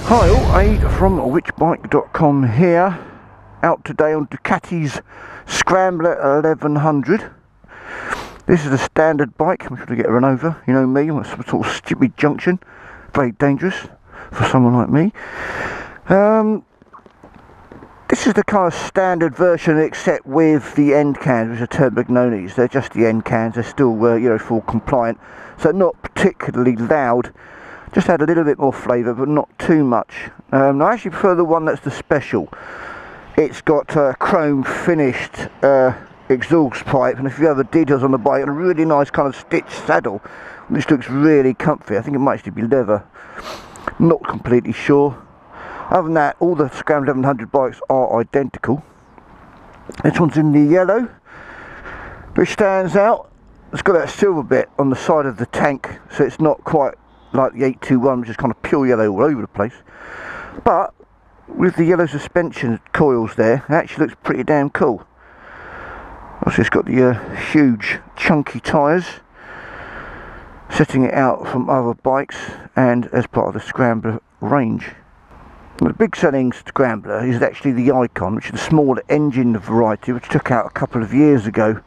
Hi all, Aid from whichbike.com here, out today on Ducati's Scrambler 1100. This is a standard bike. I'm trying to get run over, you know me, I'm at some sort of stupid junction, very dangerous for someone like me. This is the kind of standard version except with the end cans, which are Termignonis. They're just the end cans, they're still full compliant, so not particularly loud. Just add a little bit more flavour, but not too much. I actually prefer the one that's the special. It's got chrome finished exhaust pipe, and if you have the details on the bike, and a really nice kind of stitched saddle, which looks really comfy. I think it might actually be leather. Not completely sure. Other than that, all the Scrambler 1100 bikes are identical. This one's in the yellow, which stands out. It's got that silver bit on the side of the tank, so it's not quite like the 821, which is kind of pure yellow all over the place. But with the yellow suspension coils there, it actually looks pretty damn cool. Also, it's got the huge chunky tyres, setting it out from other bikes and as part of the Scrambler range. The big selling Scrambler is actually the Icon, which is the smaller engine variety, which took out a couple of years ago.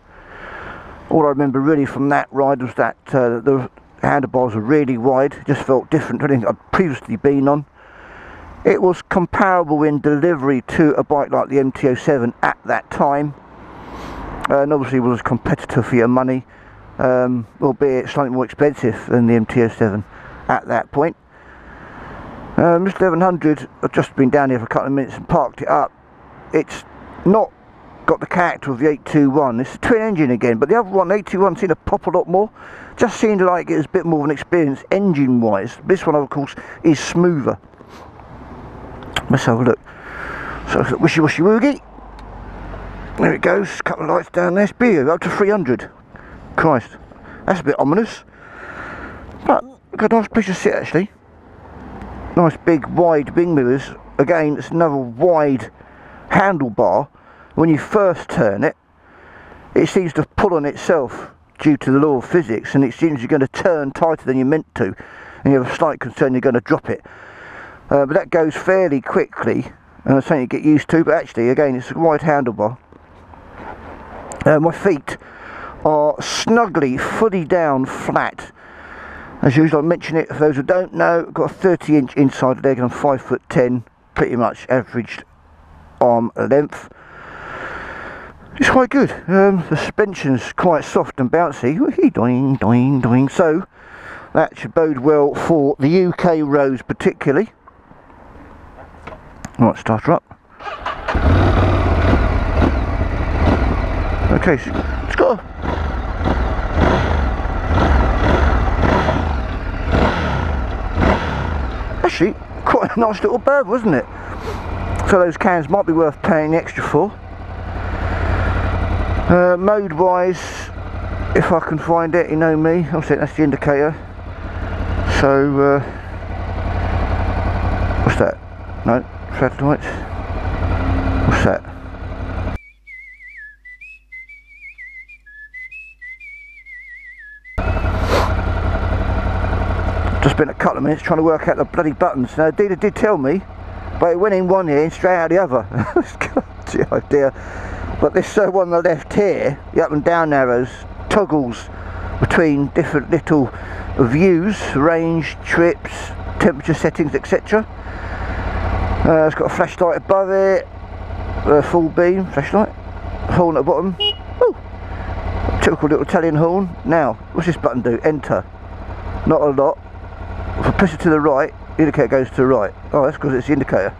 All I remember really from that ride was that the handlebars were really wide, just felt different to anything I'd previously been on. It was comparable in delivery to a bike like the MT-07 at that time, and obviously was a competitor for your money, albeit slightly more expensive than the MT-07 at that point. This 1100, I've just been down here for a couple of minutes and parked it up. It's not got the character of the 821. It's a twin engine again, but the other one, the 821, seemed to pop a lot more. Just seemed like it was a bit more of an experience engine wise. This one, of course, is smoother. Let's have a look. So wishy washy woogie. There it goes, a couple of lights down there. Speed up to 300. Christ, that's a bit ominous. But got a nice place to sit actually. Nice big wide wing mirrors. Again, it's another wide handlebar. When you first turn it, it seems to pull on itself due to the law of physics, and it seems you're going to turn tighter than you're meant to, and you have a slight concern you're going to drop it. But that goes fairly quickly, and it's something you get used to, but actually, again, it's a wide handlebar. My feet are snugly, fully down, flat. As usual, I mention it for those who don't know, I've got a 30-inch inside leg and I'm 5'10", pretty much averaged arm length. It's quite good. The suspension's quite soft and bouncy. Doing, doing, doing. So that should bode well for the UK roads particularly. Right, start her up. Okay, so it's got actually quite a nice little bird, wasn't it? So those cans might be worth paying extra for. Mode wise, if I can find it, you know me, I'll say that's the indicator. So what's that? No, traffic lights. What's that? Just spent a couple of minutes trying to work out the bloody buttons. Now the dealer did tell me, but it went in one ear and straight out the other. Oh dear. But this one on the left here, the up and down arrows, toggles between different little views, range, trips, temperature settings, etc. It's got a flashlight above it, full beam flashlight, horn at the bottom. Ooh, typical little Italian horn. Now, what's this button do? Enter. Not a lot. If I press it to the right, the indicator goes to the right. Oh, that's because it's the indicator.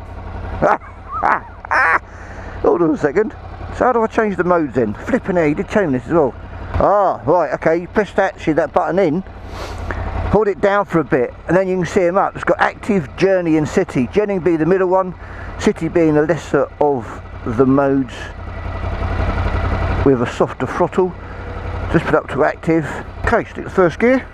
Hold on a second. So how do I change the modes then? Flipping here, you did change this as well. Ah, right, okay, you press that button in, hold it down for a bit, and then you can see them up. It's got active, journey and city. Journey being the middle one, city being the lesser of the modes with a softer throttle. Just put up to active. Okay, stick the first gear.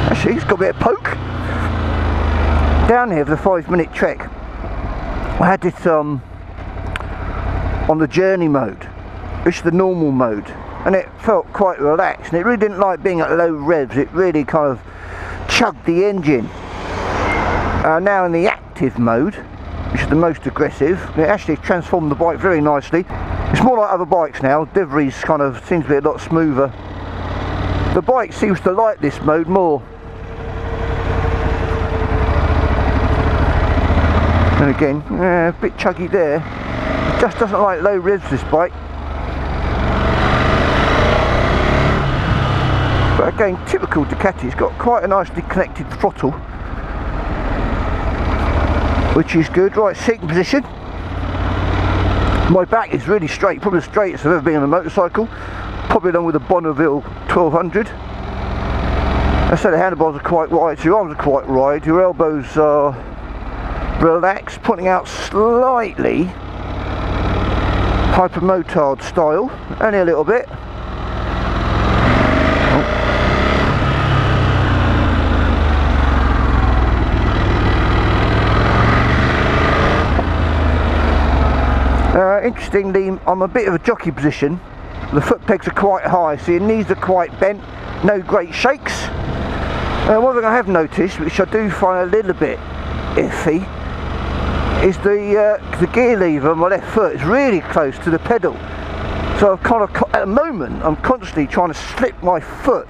Actually, it's got a bit of poke down here for the 5-minute trek, I had it on the journey mode, which is the normal mode, and it felt quite relaxed, and it really didn't like being at low revs. It really kind of chugged the engine. Now in the active mode, which is the most aggressive, it actually transformed the bike very nicely. It's more like other bikes now. Deliveries kind of seems to be a lot smoother. The bike seems to like this mode more. And again, a bit chuggy there. It just doesn't like low revs, this bike. But again, typical Ducati, it's got quite a nicely connected throttle, which is good. Right, seating position. My back is really straight, probably the straightest I've ever been on a motorcycle, probably along with the Bonneville 1200. I said the handlebars are quite wide, so your arms are quite wide, your elbows are relaxed, pointing out slightly hypermotard style, only a little bit. Interestingly, I'm a bit of a jockey position. The foot pegs are quite high, so your knees are quite bent, no great shakes. One thing I have noticed, which I do find a little bit iffy, is the gear lever on my left foot is really close to the pedal. So I've kind of, at the moment, I'm constantly trying to slip my foot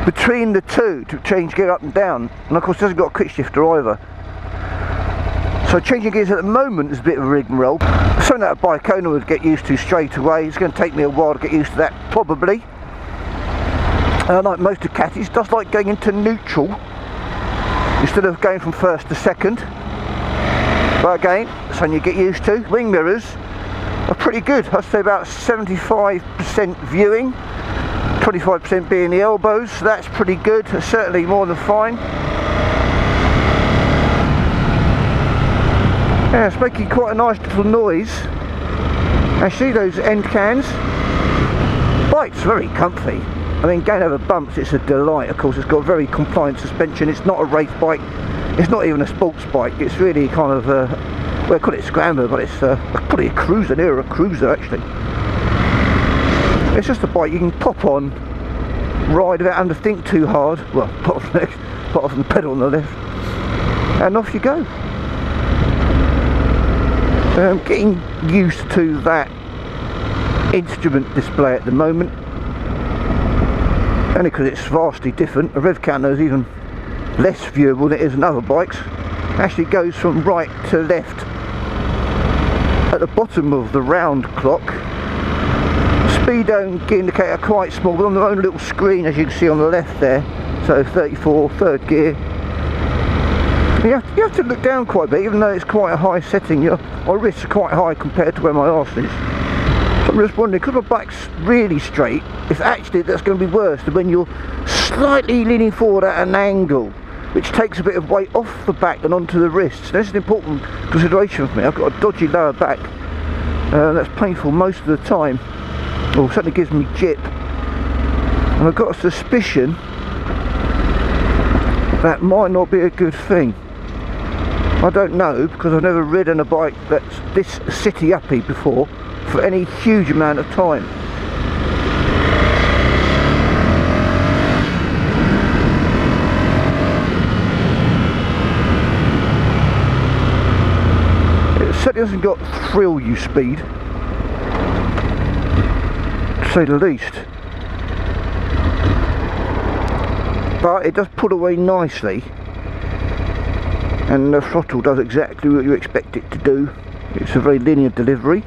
between the two to change gear up and down. And of course it hasn't got a quick shifter either. So changing gears at the moment is a bit of a rigmarole. Something that a bike owner would get used to straight away. It's going to take me a while to get used to that, probably. Like most Ducatis, it does like going into neutral instead of going from first to second. But again, something you get used to. Wing mirrors are pretty good. I'd say about 75% viewing, 25% being the elbows. So that's pretty good. Certainly more than fine. Yeah, it's making quite a nice little noise. Actually, those end cans. Bike's very comfy. I mean, going over bumps, it's a delight. Of course, it's got very compliant suspension. It's not a race bike. It's not even a sports bike. It's really kind of well, I call it a scrambler, but it's probably a cruiser, near a cruiser actually. It's just a bike you can pop on, ride without having to think too hard. Well, pop off the pedal on the left, and off you go. Getting used to that instrument display at the moment, only because it's vastly different. A rev counter is even less viewable than it is in other bikes. Actually goes from right to left at the bottom of the round clock. Speedo and gear indicator are quite small, but on their own little screen, as you can see on the left there. So 34, third gear. You have to look down quite a bit, even though it's quite a high setting. My wrists are quite high compared to where my arse is. So I'm just wondering, because my back's really straight, if actually that's going to be worse than when you're slightly leaning forward at an angle, which takes a bit of weight off the back and onto the wrists. That's an important consideration for me. I've got a dodgy lower back. That's painful most of the time. Or certainly gives me jip. And I've got a suspicion that might not be a good thing. I don't know, because I've never ridden a bike that's this city-uppy before for any huge amount of time. It certainly hasn't got thrill you speed, to say the least. But it does pull away nicely, and the throttle does exactly what you expect it to do. It's a very linear delivery.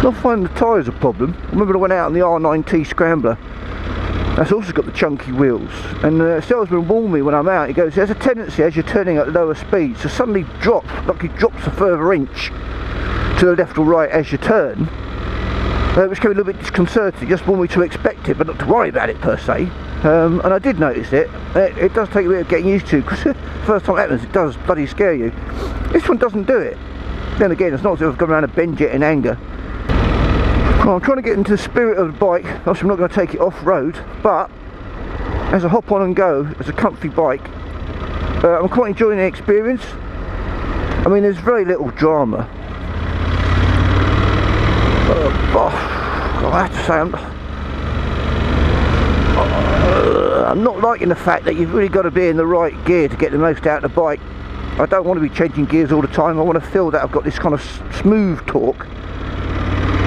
Not finding the tyres a problem. I remember I went out on the R9T Scrambler. That's also got the chunky wheels, and the salesman warned me when I'm out. He goes, there's a tendency as you're turning at lower speeds to suddenly drop, like it drops a further inch to the left or right as you turn, which can be a little bit disconcerting. He just warned me to expect it, but not to worry about it per se. And I did notice it. It does take a bit of getting used to, because the first time it happens it does bloody scare you. This one doesn't do it. Then again, it's not as if I've gone around a bend it in anger. Well, I'm trying to get into the spirit of the bike. Obviously I'm not going to take it off road, but as a hop on and go, as a comfy bike, I'm quite enjoying the experience. I mean, there's very little drama. I have to say, I'm not liking the fact that you've really got to be in the right gear to get the most out of the bike. I don't want to be changing gears all the time. I want to feel that I've got this kind of smooth torque.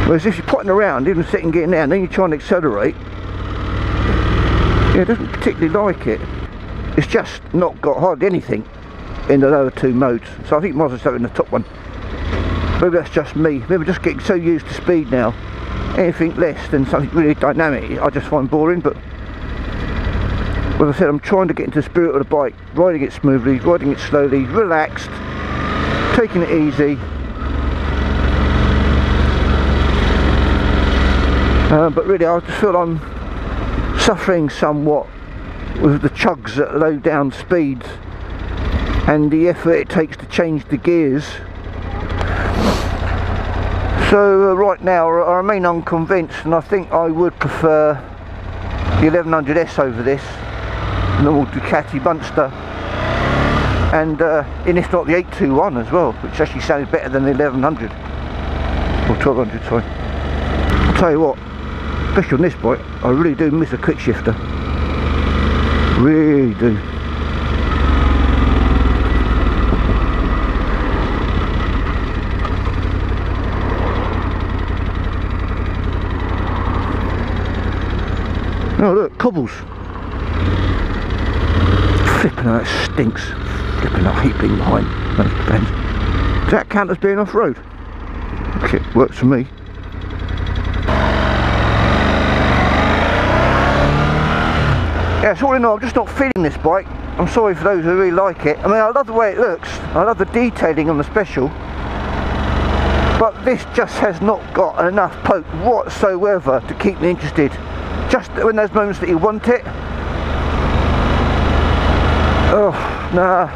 Whereas if you're potting around, even second gear now, and then you try and accelerate, yeah, it doesn't particularly like it. It's just not got hardly anything in the lower two modes. So I think might as well start in the top one. Maybe that's just me. Maybe I'm just getting so used to speed now. Anything less than something really dynamic, I just find boring. But as I said, I'm trying to get into the spirit of the bike, riding it smoothly, riding it slowly, relaxed, taking it easy. But really, I just feel I'm suffering somewhat with the chugs at low down speeds and the effort it takes to change the gears. So right now I remain unconvinced, and I think I would prefer the 1100S over this normal Ducati Monster, and if not the 821 as well, which actually sounded better than the 1100 or 1200, sorry. I'll tell you what, especially on this bike, I really do miss a quick shifter, really do. Oh look, cobbles. Flipping out, it stinks. Flipping out, I hate being behind. That depends. Does that count as being off-road? Okay, works for me. Yeah, so all in all, I'm just not feeling this bike. I'm sorry for those who really like it. I mean, I love the way it looks. I love the detailing on the special. But this just has not got enough poke whatsoever to keep me interested. Just when those moments that you want it, oh nah,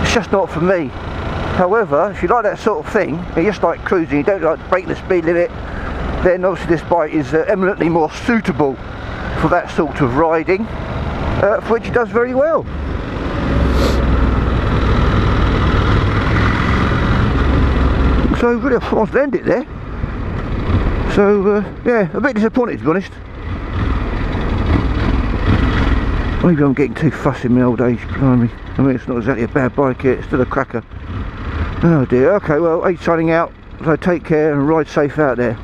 it's just not for me. However, if you like that sort of thing, you just like cruising, you don't like breaking the speed limit, then obviously this bike is eminently more suitable for that sort of riding, for which it does very well. So really, I thought I'd end it there. So yeah, a bit disappointed to be honest. Maybe I'm getting too fussy in my old age, blimey. I mean, it's not exactly a bad bike here, it's still a cracker. Oh dear, okay, well, Aid signing out, so take care and ride safe out there.